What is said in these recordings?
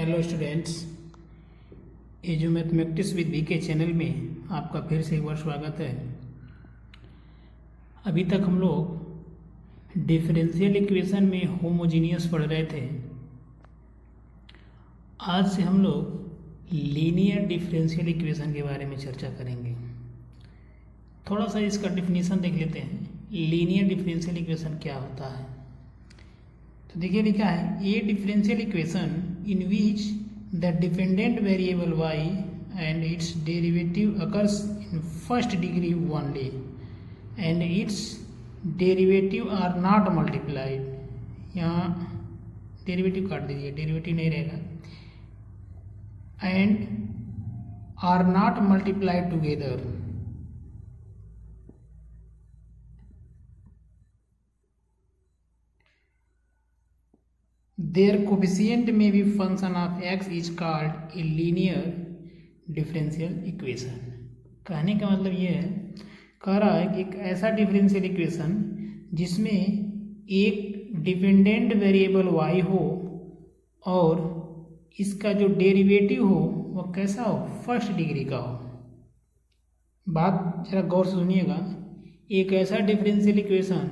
Hello students, ये जो mathematics with we के चैनल में आपका फिर से एक बार स्वागत है। अभी तक हम लोग डिफरेंशियल इक्वेशन में होमोजीनियस पढ़ रहे थे। आज से हम लोग लीनियर डिफरेंशियल इक्वेशन के बारे में चर्चा करेंगे। थोड़ा सा इसका डिफिनीशन देख लेते हैं। लीनियर डिफरेंशियल इक्वेशन क्या होता है? तो देखिए लिखा है, a differential equation in which the dependent variable y and its derivative occurs in first degree only and its derivative are not multiplied. यहाँ डेरिवेटिव काट दीजिए, डेरिवेटिव नहीं रहेगा। And are not multiplied together. Their coefficient may be function of x is called a linear differential equation। कहने का मतलब ये है, कह रहा है कि एक ऐसा डिफरेंशियल इक्वेशन जिसमें एक डिपेंडेंट वेरिएबल y हो और इसका जो डेरिवेटिव हो वह कैसा हो, फर्स्ट डिग्री का हो। बात जरा गौर से सुनिएगा। एक ऐसा डिफरेंशियल इक्वेशन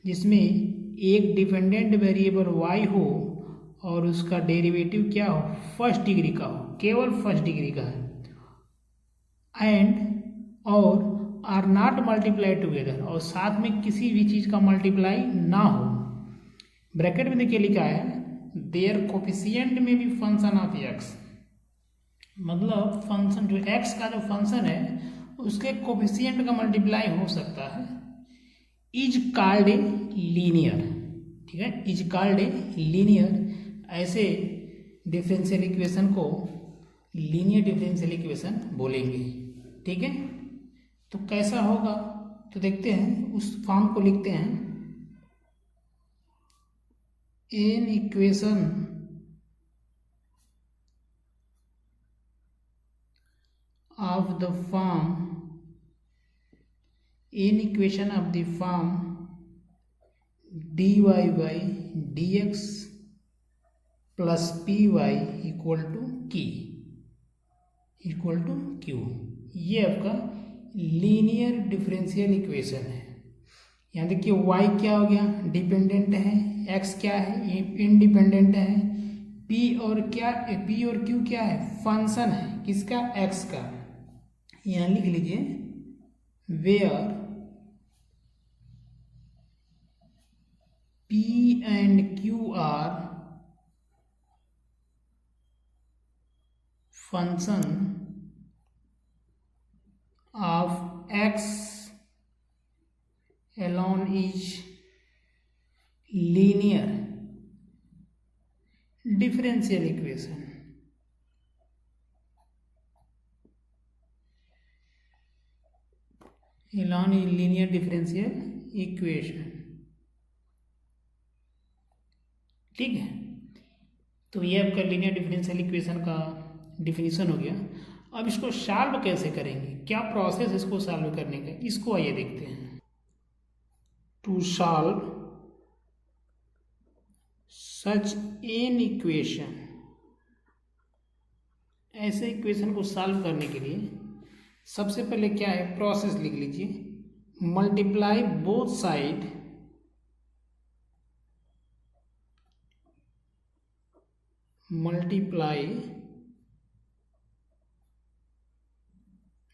जिसमें एक डिपेंडेंट वेरिएबल y हो और उसका डेरिवेटिव क्या हो, फर्स्ट डिग्री का हो, केवल फर्स्ट डिग्री का है। एंड और आर नॉट मल्टीप्लाई टुगेदर, और साथ में किसी भी चीज़ का मल्टीप्लाई ना हो। ब्रैकेट में देखिए लिखा है, देयर कोफिशिएंट में भी फंक्शन ऑफ x, मतलब फंक्शन जो x का जो फंक्शन है उसके कोफिशिएंट का मल्टीप्लाई हो सकता है। इज कॉल्ड ए लीनियर, ठीक है, इज कॉल्ड ए लीनियर। ऐसे डिफरेंशियल इक्वेशन को लीनियर डिफरेंशियल इक्वेशन बोलेंगे, ठीक है। तो कैसा होगा तो देखते हैं, उस फॉर्म को लिखते हैं। An equation of the form, an equation of the form dy by dx plus P Y equal to Q, ये आपका लीनियर डिफरेंशियल इक्वेशन है। यहाँ देखिए y क्या हो गया, डिपेंडेंट है, x क्या है, इंडिपेंडेंट है, p और q क्या है, फंक्शन है, किसका, x का। यहाँ लिख लीजिए, where p and q are function of x alone is linear differential equation। alone is linear differential equation, ठीक है। तो ये आपका लीनियर डिफरेंशियल इक्वेशन का डिफिनीशन हो गया। अब इसको सॉल्व कैसे करेंगे, क्या प्रोसेस इसको सॉल्व करने का, इसको आइए देखते हैं। To solve such an equation, ऐसे इक्वेशन को सॉल्व करने के लिए सबसे पहले क्या है, प्रोसेस लिख लीजिए। Multiply both side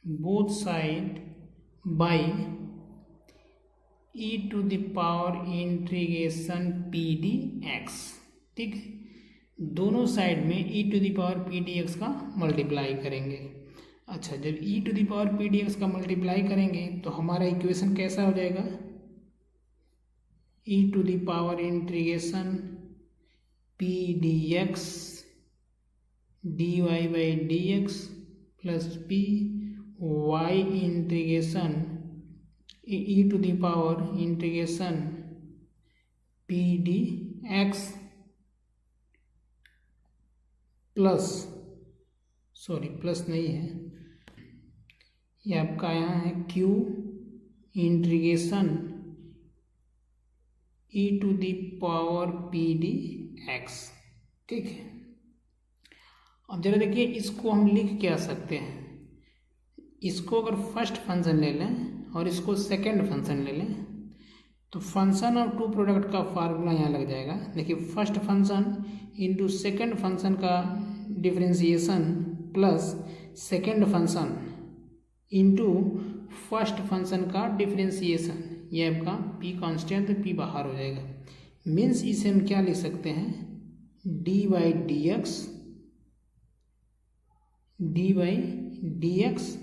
both side by e to the power integration P D X, ठीक है। दोनों साइड में e to the power P D x का मल्टीप्लाई करेंगे। अच्छा, जब e to the power P D x का मल्टीप्लाई करेंगे तो हमारा इक्वेशन कैसा हो जाएगा, e to the power integration P D X dy by dx plus P Y integration e to the power integration P D X plus, sorry plus नहीं है, ये आपका यहाँ है q integration e to the power P D X, ठीक है। अब जरा देखिए, इसको हम लिख क्या सकते हैं, इसको अगर फर्स्ट फंक्शन ले लें और इसको सेकंड फंक्शन ले लें तो फंक्शन ऑफ टू प्रोडक्ट का फार्मूला यहाँ लग जाएगा। देखिए, first function into second function का differentiation plus second function into first function का डिफ्रेंसिएशन, ये आपका पी कांस्टेंट, पी बाहर हो जाएगा। मीन्स इसे हम क्या लिख सकते हैं, D by D X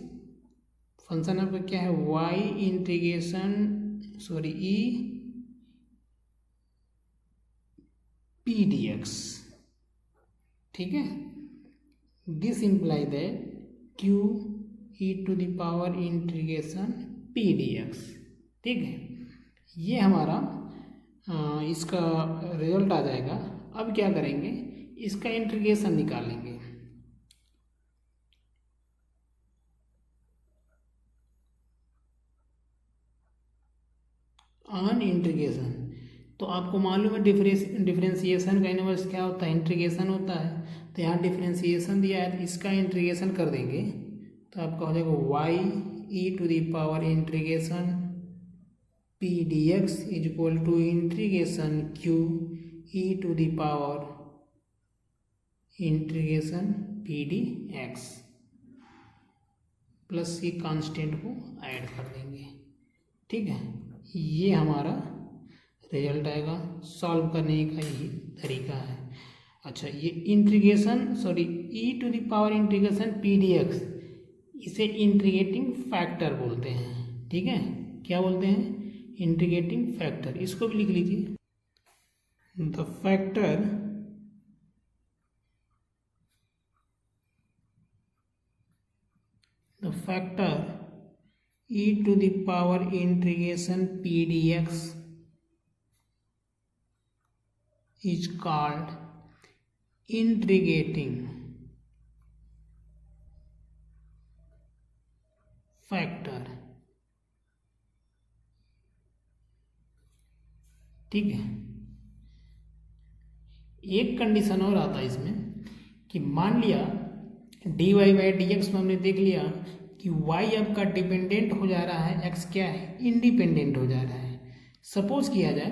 function आपका क्या है, Y integration E P D X. ठीक है, this imply that Q E to the power integration P D X. ठीक है, ये हमारा इसका रिजल्ट आ जाएगा। अब क्या करेंगे, इसका इंटीग्रेशन निकालेंगे। ऑन इंटीग्रेशन, तो आपको मालूम है डिफरेंशिएशन का इनवर्स क्या होता है, इंटीग्रेशन होता है। तो यहाँ डिफरेंशिएशन दिया है, तो इसका इंटीग्रेशन कर देंगे तो आपका हो जाएगा Y E to the power integration P D X is equal to integration Q E to the power integration P D X plus ये कांस्टेंट को ऐड कर देंगे। ठीक है, ये हमारा रिजल्ट आएगा। सॉल्व करने का यही तरीका है। अच्छा, ये integration E to the power integration P D X, इसे इंटीग्रेटिंग फैक्टर बोलते हैं। ठीक है, क्या बोलते हैं, इंटीग्रेटिंग फैक्टर। इसको भी लिख लीजिए, the factor e to the power integration p dx is called integrating factor। ठीक है, एक कंडीशन और आता है इसमें कि मान लिया dy बाई डी एक्स में हमने देख लिया कि y आपका डिपेंडेंट हो जा रहा है, x क्या है, इंडिपेंडेंट हो जा रहा है। सपोज किया जाए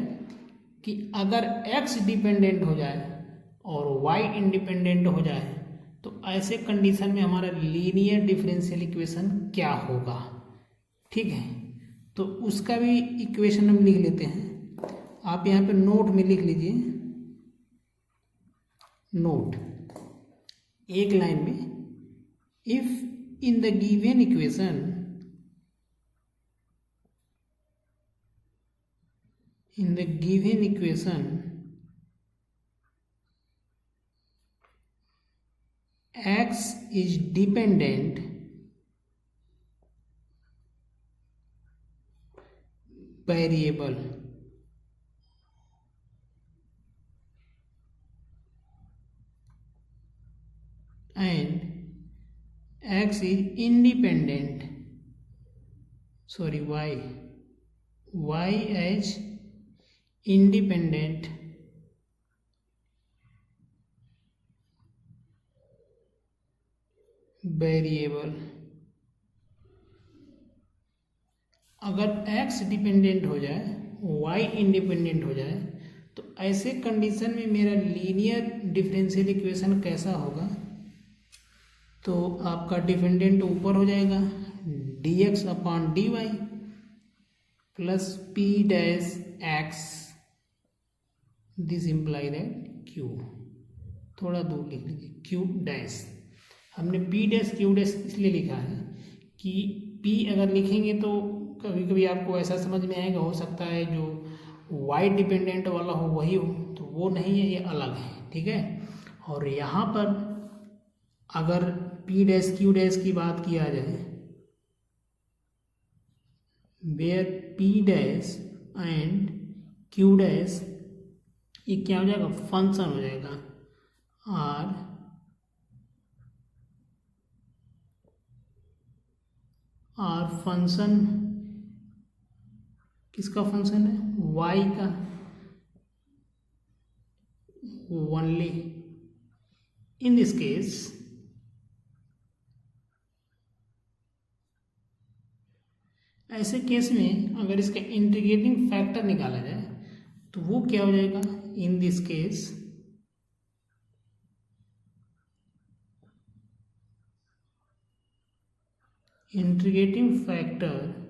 कि अगर x डिपेंडेंट हो जाए और y इंडिपेंडेंट हो जाए तो ऐसे कंडीशन में हमारा लीनियर डिफरेंशियल इक्वेशन क्या होगा। ठीक है, तो उसका भी इक्वेशन हम लिख लेते हैं। आप यहाँ पे नोट में लिख लीजिए, नोट एक लाइन में, if in the given equation x is dependent variable and x is independent, y as independent variable. अगर x डिपेंडेंट हो जाए, y इंडिपेंडेंट हो जाए, तो ऐसे कंडीशन में मेरा लीनियर डिफरेंशियल इक्वेशन कैसा होगा, तो आपका डिपेंडेंट ऊपर हो जाएगा dx upon dy plus p dash x, this imply that q, थोड़ा दूर लिख लीजिए q डैश। हमने p डैश q डैश इसलिए लिखा है कि p अगर लिखेंगे तो कभी कभी आपको ऐसा समझ में आएगा, हो सकता है जो y डिपेंडेंट वाला हो वही हो, तो वो नहीं है, ये अलग है। ठीक है, और यहाँ पर अगर p डैश q डैश की बात किया जाए, where p dash and q dash, ये क्या हो जाएगा, फंक्शन हो जाएगा। और फंक्शन किसका फंक्शन है, y का, ओनली इन दिस केस ऐसे केस में अगर इसका इंटीग्रेटिंग फैक्टर निकाला जाए तो वो क्या हो जाएगा, in this case integrating factor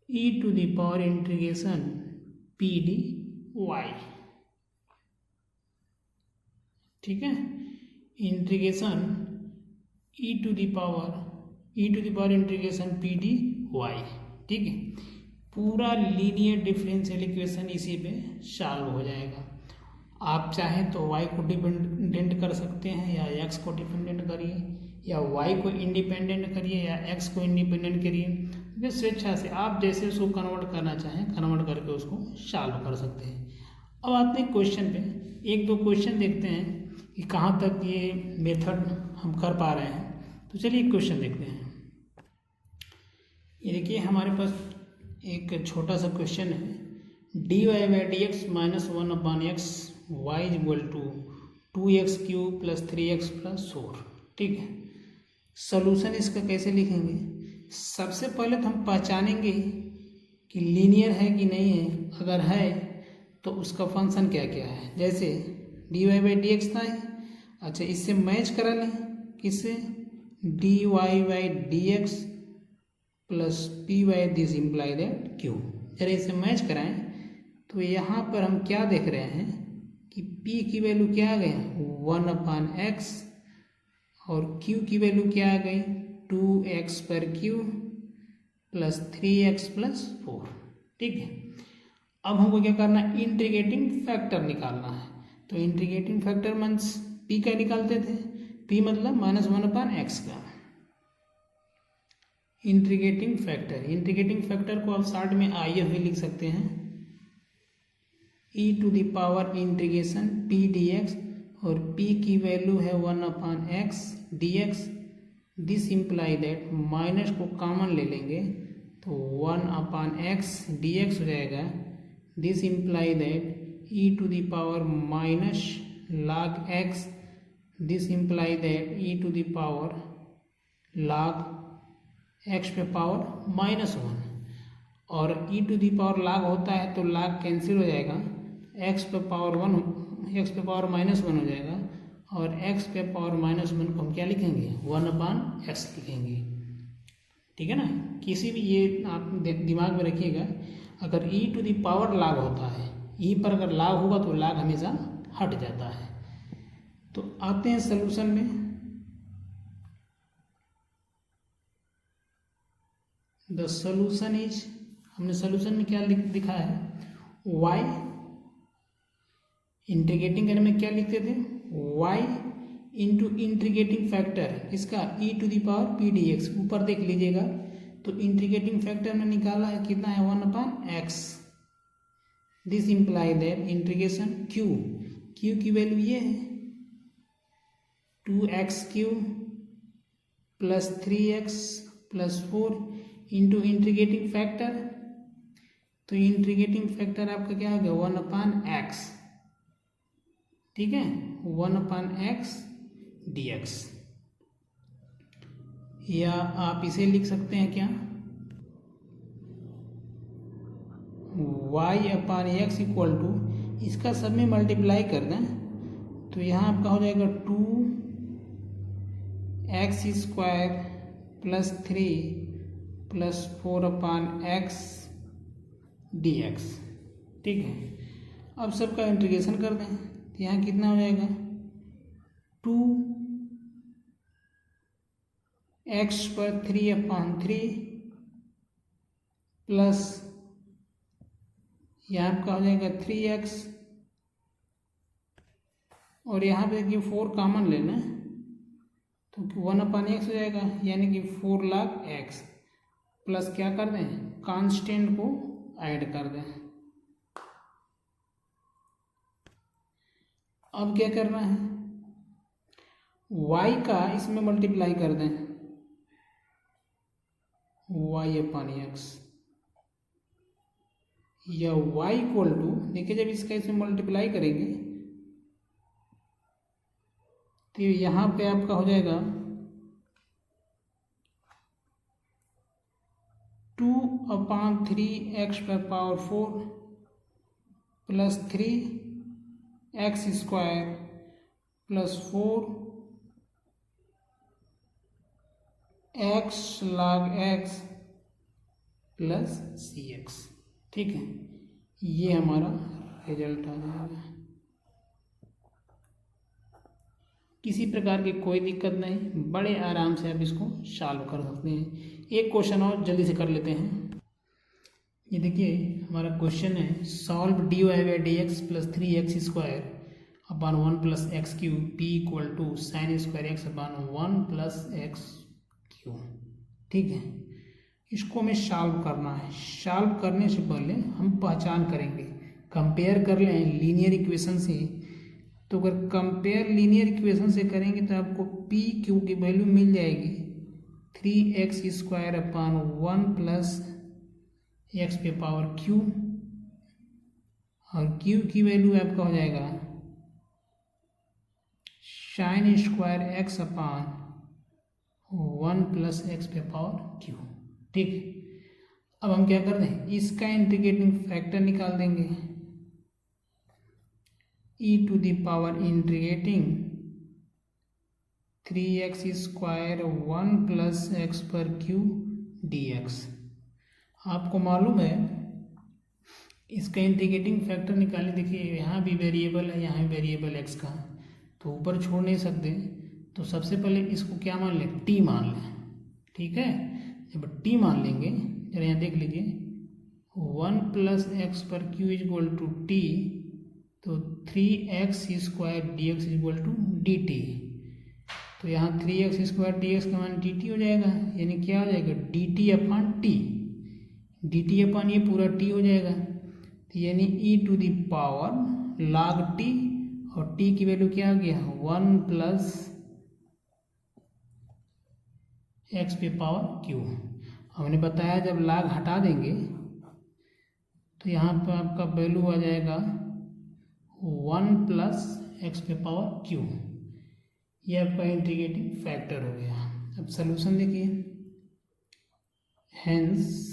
e to the power integration p d y, ठीक है, integration e to the power integration p d y, ठीक है। पूरा लीनियर डिफरेंशियल इक्वेशन इसी पे सॉल्व हो जाएगा। आप चाहें तो y को डिपेंडेंट कर सकते हैं या x को डिपेंडेंट करिए, या y को इंडिपेंडेंट करिए या x को इंडिपेंडेंट करिए, वे स्वेच्छा से आप जैसे उसको कन्वर्ट करना चाहें कन्वर्ट करके उसको सॉल्व कर सकते हैं। अब आते हैं क्वेश्चन पे, एक दो क्वेश्चन देखते हैं कि कहाँ तक ये मेथड हम कर पा रहे हैं। तो चलिए क्वेश्चन देखते हैं। ये देखिए हमारे पास एक छोटा सा क्वेश्चन है, dy by D X minus 1/x y is equal to 2x³ plus 3x plus 4, ठीक है। सोल्यूशन इसका कैसे लिखेंगे, सबसे पहले तो हम पहचानेंगे कि लीनियर है कि नहीं है। अगर है तो उसका फंक्शन क्या क्या है, जैसे dy बाई डी एक्स था, अच्छा इससे मैच करा लें, किससे, dy by D X plus P by this imply that Q. जरा इसे मैच कराएं तो यहाँ पर हम क्या देख रहे हैं कि p की वैल्यू क्या आ गई 1/x और q की वैल्यू क्या आ गई 2x/क्यू प्लस 3x प्लस 4, ठीक है। अब हमको क्या करना है, इंटीग्रेटिंग फैक्टर निकालना है। तो इंटीग्रेटिंग फैक्टर मीन्स p का निकालते थे, p मतलब -1/x का। इंटीग्रेटिंग फैक्टर को आप शॉर्ट में IF भी लिख सकते हैं, e to the power integration p dx, और p की वैल्यू है 1/x dx। This imply that minus को कॉमन ले लेंगे तो 1/x dx हो जाएगा। This imply that e to the power minus log x, this imply that e to the power log x पे पावर -1, और e to the power log होता है तो log कैंसिल हो जाएगा, x पे पावर -1 हो जाएगा, और x पे पावर -1 को हम क्या लिखेंगे 1/x लिखेंगे, ठीक है ना। किसी भी ये आप दिमाग में रखिएगा, अगर e to the power log होता है, e पर अगर log होगा तो log हमेशा हट जाता है। तो आते हैं सलूशन में। द सॉल्यूशन इज, हमने सॉल्यूशन में क्या दिखा है, y इंटीग्रेटिंग करने में क्या लिखते थे, y इंटू इंटीग्रेटिंग फैक्टर इसका e to the power p dx, ऊपर देख लीजिएगा तो इंटीग्रेटिंग फैक्टर में निकाला है कितना है 1/x। This imply that integration q की वैल्यू ये है 2x³ plus 3x plus 4 into integrating factor, तो इंटीग्रेटिंग फैक्टर आपका क्या हो गया 1/x, ठीक है, 1/x dx। या आप इसे लिख सकते हैं क्या, y/x इक्वल टू, इसका सब में मल्टीप्लाई कर दें तो यहाँ आपका हो जाएगा 2x² plus 3 plus 4/x dx, ठीक है। अब सबका इंटीग्रेशन कर दें तो यहाँ कितना हो जाएगा 2x/3/3 प्लस यहाँ आपका हो जाएगा 3x, और यहाँ पे देखिए 4 कॉमन लेना तो 1/x हो जाएगा, यानी कि 4 log x, प्लस क्या कर दें कांस्टेंट को ऐड कर दें। अब क्या करना है, y का इसमें मल्टीप्लाई कर दें, y/x, या y इक्वल टू, देखिए जब इसका इसमें मल्टीप्लाई करेंगे तो यहाँ पे आपका हो जाएगा 2/3x⁴ plus 3x² plus 4x log x plus cx। ठीक है, ये हमारा रिजल्ट आ जाएगा। किसी प्रकार की कोई दिक्कत नहीं, बड़े आराम से आप इसको सॉल्व कर सकते हैं। एक क्वेश्चन और जल्दी से कर लेते हैं। ये देखिए हमारा क्वेश्चन है, solve dy/dx plus 3x² upon 1 plus x³ p equal to sin² x upon 1 plus x³। ठीक है, इसको हमें सॉल्व करना है। सॉल्व करने से पहले हम पहचान करेंगे, कंपेयर कर लें लीनियर इक्वेशन से। तो अगर कंपेयर लीनियर इक्वेशन से करेंगे तो आपको पी क्यू की वैल्यू मिल जाएगी 3x² अपॉन 1 प्लस x⁴ और q की वैल्यू आपका हो जाएगा sin² x upon 1 plus x⁴। ठीक, अब हम क्या कर दें, इसका इंटीग्रेटिंग फैक्टर निकाल देंगे। e to the power integrating 3x² 1 plus x⁴ dx। आपको मालूम है इसका इंटीग्रेटिंग फैक्टर निकालने, देखिए यहाँ भी वेरिएबल है, यहाँ भी वेरिएबल x का, तो ऊपर छोड़ नहीं सकते। तो सबसे पहले इसको क्या मान लें, t मान लें। ठीक है, जब t मान लेंगे, जरा यहाँ देख लीजिए 1 plus x⁴ equal to t, तो 3x² dx equal to dt। तो यहाँ 3x² dx का मान dt हो जाएगा, यानी क्या हो जाएगा dt upon t, dt upon ये पूरा t हो जाएगा। तो यानी e to the power log t, और t की वैल्यू क्या हो गया 1 प्लस x⁴ हमने बताया जब log हटा देंगे तो यहाँ पर आपका वैल्यू आ जाएगा 1 प्लस x⁴। ये आपका इंटीग्रेटिंग फैक्टर हो गया। अब सलूशन देखिए, हेंस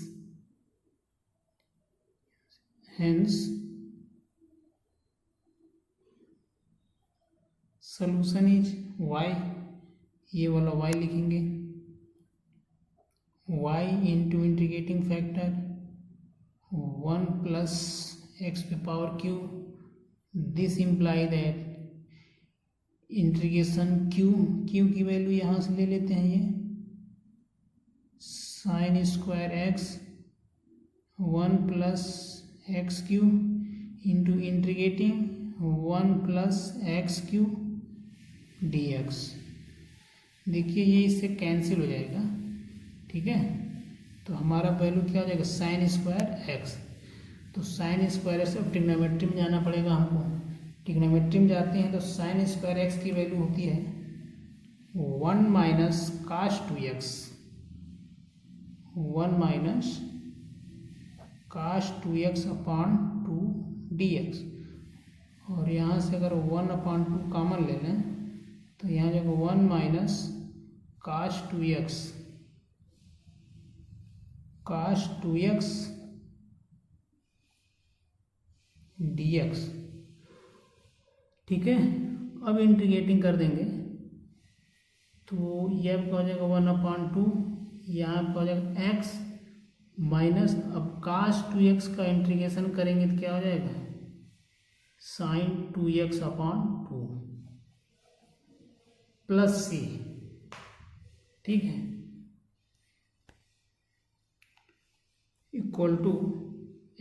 सलूशन इज y, ये वाला y लिखेंगे, y into integrating factor 1 plus x⁴। This imply that integration q की वैल्यू यहाँ से ले लेते हैं, ये sin² x 1 plus x³ into integrating 1 plus x³ dx। देखिए ये इससे कैंसिल हो जाएगा। ठीक है, तो हमारा वैल्यू क्या हो जाएगा sin² x। तो sin² x, अब ट्रिग्नोमेट्री में जाना पड़ेगा हमको। ट्रिग्नोमेट्री में जाते हैं तो sin² x की वैल्यू होती है 1 minus cos 2x, 1 minus cos 2x upon 2 dx। और यहाँ से अगर 1 अपॉन 2 कॉमन ले लें तो यहाँ जब 1 माइनस cos 2x dx। ठीक है, अब इंटीग्रेटिंग कर देंगे तो ये आपका हो जाएगा 1/2, यहाँ आपका हो जाएगा x माइनस, अब cos 2x का इंटीग्रेशन करेंगे तो क्या हो जाएगा sin 2x upon 2 plus c। ठीक है, equal to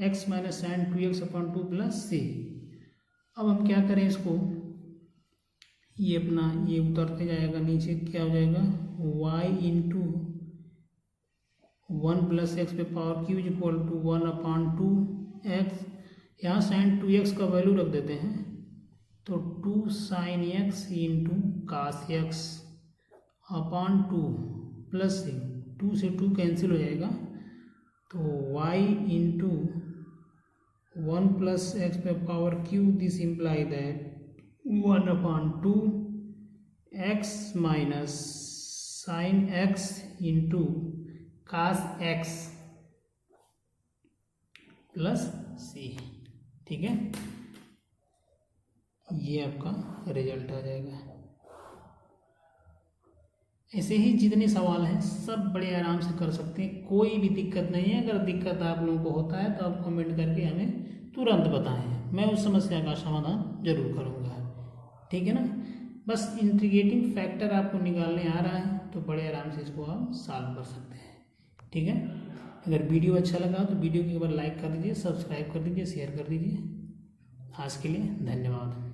x minus sin 2x upon 2 plus c। अब हम क्या करें इसको, ये अपना ये उतरते जाएगा नीचे, क्या हो जाएगा y into 1 plus x⁴ equal to 1/2x। यहाँ sin 2x का वैल्यू रख देते हैं, तो 2 sin x into cos x upon 2 plus 2 से 2 कैंसिल हो जाएगा, तो y into 1 plus x⁴, this imply that 1/2 x minus sin x into cos x plus C. ठीक है, ये आपका रिजल्ट आ जाएगा। ऐसे ही जितने सवाल हैं सब बड़े आराम से कर सकते हैं, कोई भी दिक्कत नहीं है। अगर दिक्कत आप लोगों को होता है तो आप कमेंट करके हमें तुरंत बताएं, मैं उस समस्या का समाधान जरूर करूँगा। ठीक है ना, बस इंटीग्रेटिंग फैक्टर आपको निकालने आ रहा है तो बड़े आराम से इसको आप सॉल्व कर सकते हैं। ठीक है, अगर वीडियो अच्छा लगा तो वीडियो को एक बार लाइक कर दीजिए, सब्सक्राइब कर दीजिए, शेयर कर दीजिए। आज के लिए धन्यवाद।